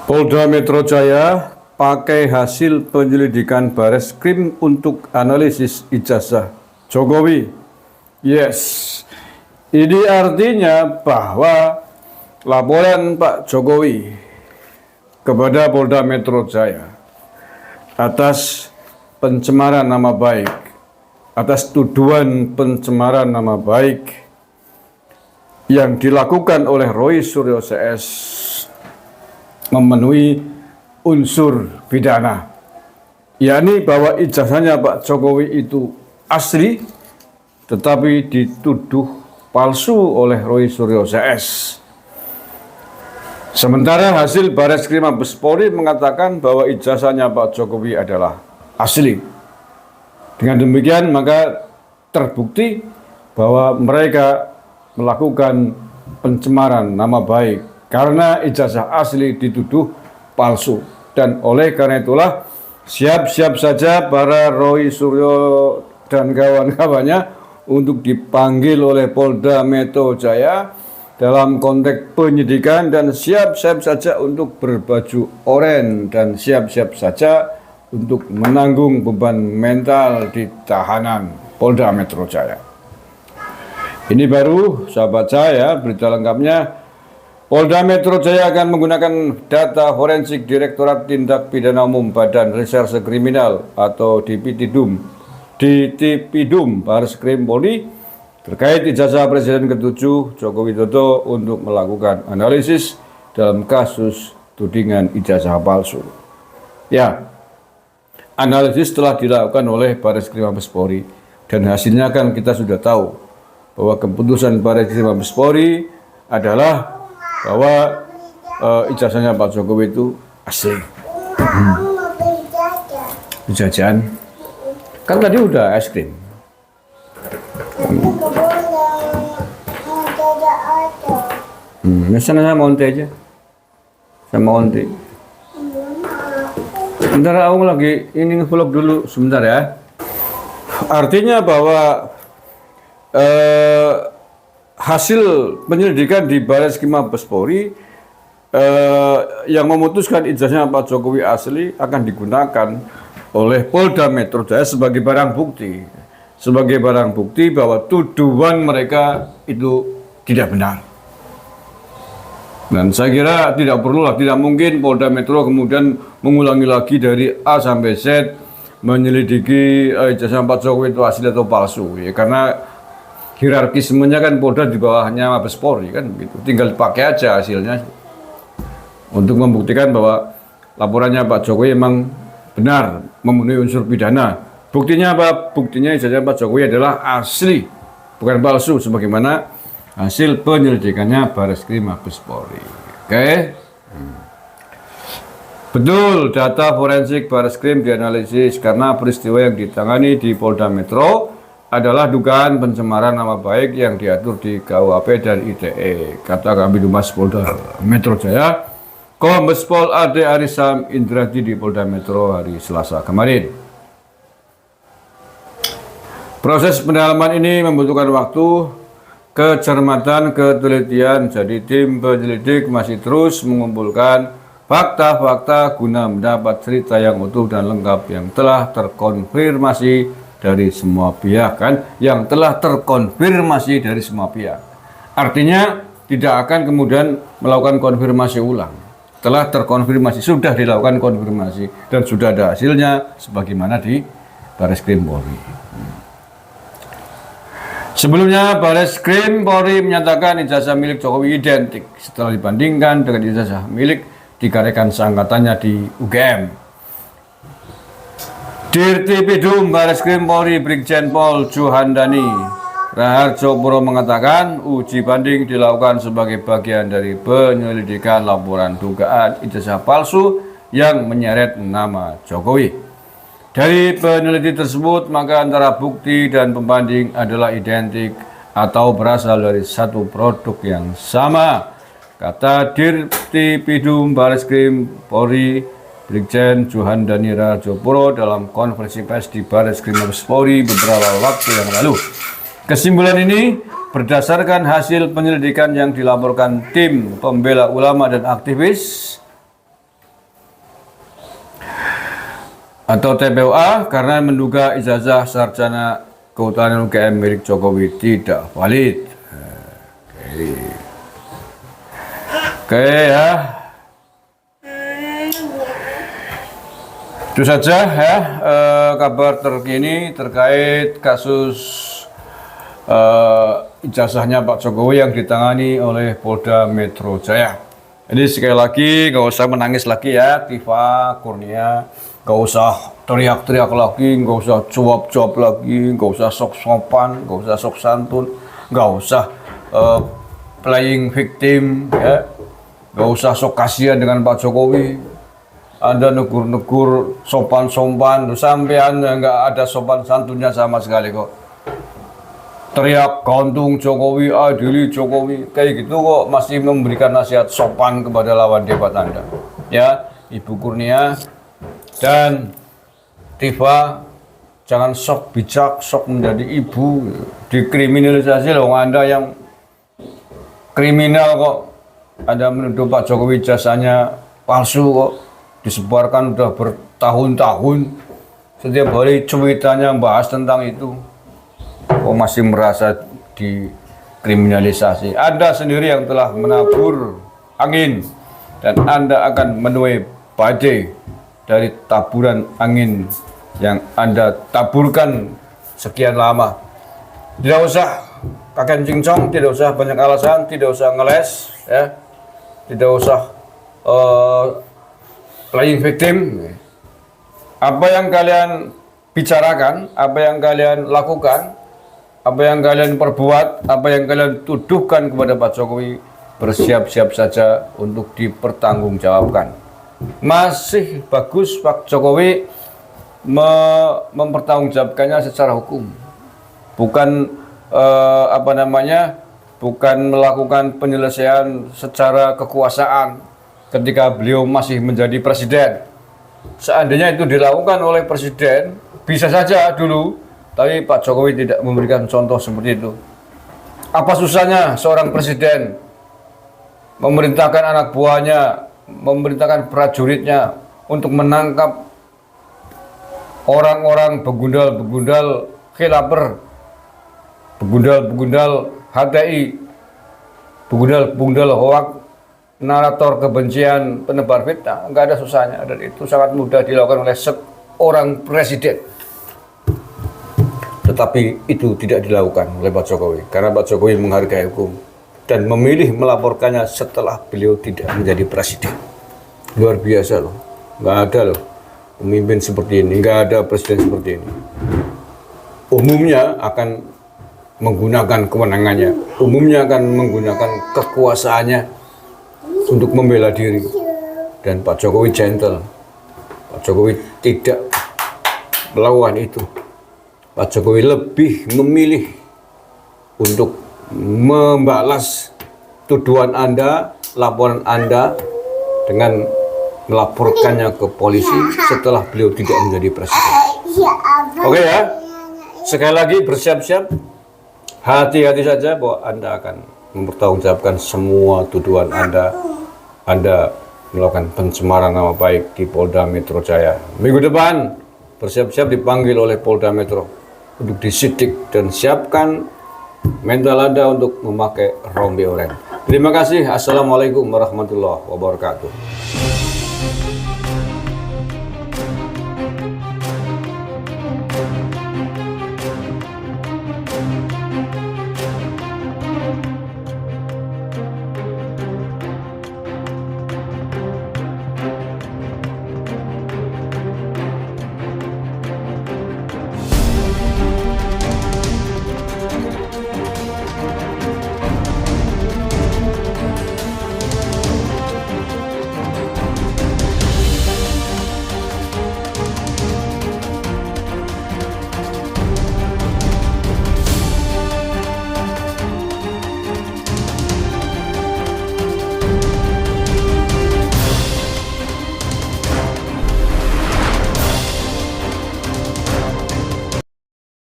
Polda Metro Jaya pakai hasil penyelidikan Bareskrim untuk analisis ijazah Jokowi. Yes, ini artinya bahwa laporan Pak Jokowi kepada Polda Metro Jaya atas pencemaran nama baik, atas tuduhan pencemaran nama baik yang dilakukan oleh Roy Suryo CS memenuhi unsur pidana, yakni bahwa ijazahnya Pak Jokowi itu asli tetapi dituduh palsu oleh Roy Suryo CS. Sementara hasil Bareskrim Mabes Polri mengatakan bahwa ijazahnya Pak Jokowi adalah asli. Dengan demikian maka terbukti bahwa mereka melakukan pencemaran nama baik karena ijazah asli dituduh palsu. Dan oleh karena itulah siap-siap saja para Roy Suryo dan kawan-kawannya untuk dipanggil oleh Polda Metro Jaya dalam konteks penyidikan, dan siap-siap saja untuk berbaju oranye dan siap-siap saja untuk menanggung beban mental di tahanan Polda Metro Jaya. Ini baru sahabat saya, berita lengkapnya. Polda Metro Jaya akan menggunakan data forensik Direktorat Tindak Pidana Umum Badan Reserse Kriminal atau DPTIDUM Bareskrim Polri terkait ijazah Presiden ke-7 Joko Widodo untuk melakukan analisis dalam kasus tudingan ijazah palsu. Ya, analisis telah dilakukan oleh Bareskrim Mabes Polri dan hasilnya kan kita sudah tahu bahwa keputusan Bareskrim Mabes Polri adalah bahwa ijazahnya Pak Jokowi itu asli. Jajan kan tadi udah es krim. Sana saya mau onte aja, sama onte. Sebentar aku lagi ini nge-vlog dulu sebentar ya. Artinya bahwa hasil penyelidikan di Bareskrim Mabes Polri yang memutuskan ijazahnya Pak Jokowi asli akan digunakan oleh Polda Metro Jaya sebagai barang bukti bahwa tuduhan mereka itu tidak benar. Dan saya kira tidak mungkin Polda Metro kemudian mengulangi lagi dari A sampai Z menyelidiki ijazah Pak Jokowi itu asli atau palsu, ya, karena hierarkismenya kan Polda di bawahnya Mabes Polri kan begitu. Tinggal dipakai aja hasilnya untuk membuktikan bahwa laporannya Pak Jokowi memang benar memenuhi unsur pidana. Buktinya apa? Buktinya ijazah Pak Jokowi adalah asli, bukan palsu sebagaimana hasil penyelidikannya Bareskrim Mabes Polri. Oke? Betul, data forensik Bareskrim dianalisis karena peristiwa yang ditangani di Polda Metro adalah dugaan pencemaran nama baik yang diatur di KUHP dan ITE, kata Kabid Humas Polda Metro Jaya, Kombes Pol Ade Arisam Indradi di Polda Metro hari Selasa kemarin. Proses pendalaman ini membutuhkan waktu, kecermatan, ketelitian, jadi tim penyelidik masih terus mengumpulkan fakta-fakta guna mendapat cerita yang utuh dan lengkap yang telah terkonfirmasi dari semua pihak, yang telah terkonfirmasi dari semua pihak. Artinya tidak akan kemudian melakukan konfirmasi ulang. Telah terkonfirmasi, sudah dilakukan konfirmasi dan sudah ada hasilnya sebagaimana di Bareskrim Polri. Sebelumnya Bareskrim Polri menyatakan ijazah milik Jokowi identik setelah dibandingkan dengan ijazah milik tiga rekan seangkatannya di UGM. Dirtipidum Bareskrim Polri Brigjen Pol Juhandani Raharjo Puro mengatakan uji banding dilakukan sebagai bagian dari penyelidikan laporan dugaan ijazah palsu yang menyeret nama Jokowi. Dari peneliti tersebut maka antara bukti dan pembanding adalah identik atau berasal dari satu produk yang sama, kata Dirtipidum Bareskrim Polri Brigjen Juhandani Raharjo Puro dalam konferensi pers di Bareskrim Mabes Polri beberapa waktu yang lalu. Kesimpulan ini berdasarkan hasil penyelidikan yang dilaporkan tim pembela ulama dan aktivis atau TPOA karena menduga ijazah sarjana kehutanan UGM milik Jokowi tidak valid. Oke ya. Itu saja ya kabar terkini terkait kasus ijazahnya Pak Jokowi yang ditangani oleh Polda Metro Jaya. Jadi sekali lagi nggak usah menangis lagi ya Tifa Kurnia, nggak usah teriak-teriak lagi, nggak usah cuap-cuap lagi, nggak usah sok sopan, nggak usah sok santun, nggak usah playing victim ya, nggak usah sok kasihan dengan Pak Jokowi. Anda negur-negur sopan-sopan, sampai Anda nggak ada sopan santunnya sama sekali kok. Teriak gantung Jokowi, adili Jokowi, kayak gitu kok masih memberikan nasihat sopan kepada lawan debat Anda. Ya, Ibu Kurnia dan Tifa, jangan sok bijak, sok menjadi ibu, dikriminalisasi loh Anda yang kriminal kok. Anda menuduh Pak Jokowi jasanya palsu kok, disebarkan udah bertahun-tahun, setiap hari cuitannya bahas tentang itu. Kok masih merasa dikriminalisasi? Anda sendiri yang telah menabur angin dan Anda akan menuai badai dari taburan angin yang Anda taburkan sekian lama. Tidak usah kakek cincong, tidak usah banyak alasan, tidak usah ngeles, ya, tidak usah playing victim. Apa yang kalian bicarakan, apa yang kalian lakukan, apa yang kalian perbuat, apa yang kalian tuduhkan kepada Pak Jokowi, bersiap-siap saja untuk dipertanggungjawabkan. Masih bagus Pak Jokowi mempertanggungjawabkannya secara hukum, bukan bukan melakukan penyelesaian secara kekuasaan ketika beliau masih menjadi presiden. Seandainya itu dilakukan oleh presiden, bisa saja dulu. Tapi Pak Jokowi tidak memberikan contoh seperti itu. Apa susahnya seorang presiden memerintahkan anak buahnya, memerintahkan prajuritnya untuk menangkap orang-orang begundal-begundal khilaper, begundal-begundal HTI, begundal-begundal hoak, narator kebencian, penebar fitnah? Nggak ada susahnya, dan itu sangat mudah dilakukan oleh seorang presiden. Tetapi itu tidak dilakukan oleh Pak Jokowi karena Pak Jokowi menghargai hukum dan memilih melaporkannya setelah beliau tidak menjadi presiden. Luar biasa loh, nggak ada loh pemimpin seperti ini, nggak ada presiden seperti ini. Umumnya akan menggunakan kewenangannya, umumnya akan menggunakan kekuasaannya untuk membela diri. Dan Pak Jokowi gentle, Pak Jokowi tidak melakukan itu. Pak Jokowi lebih memilih untuk membalas tuduhan Anda, laporan Anda dengan melaporkannya ke polisi setelah beliau tidak menjadi presiden. Oke ya, sekali lagi bersiap-siap, hati-hati saja bahwa Anda akan mempertanggungjawabkan semua tuduhan Anda. Anda melakukan pencemaran nama baik di Polda Metro Jaya. Minggu depan bersiap-siap dipanggil oleh Polda Metro untuk disidik dan siapkan mental Anda untuk memakai rompi oranye. Terima kasih. Assalamualaikum warahmatullahi wabarakatuh.